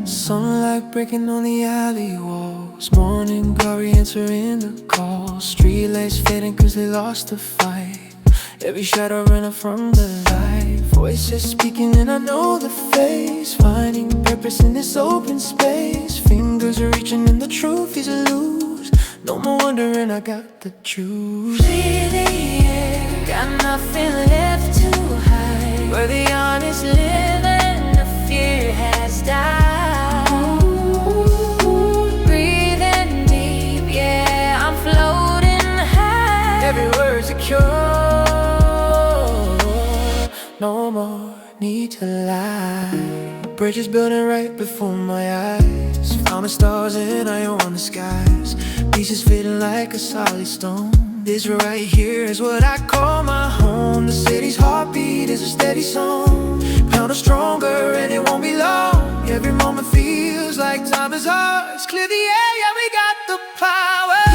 Sunlight breaking on the alley walls, morning glory answering the call. Street lights fading cause they lost the fight. Every shadow running from the light. Voices speaking and I know the face. Finding purpose in this open space. Fingers are reaching and the truth is loose. No more wondering, I got the juice. Breathe the air, got nothing left to hide. Where the honest live and the fear has died. Breathing deep, yeah, I'm floating high. Every word's a cure. No more need to lie. Bridges building right before my eyes. Found the stars and I own the skies. Pieces fitting like a solid stone. This right here is what I call my home. The city's heartbeat is a steady song. Pound stronger and it won't be long. Every moment feels like time is ours. Clear the air, yeah, we got the power.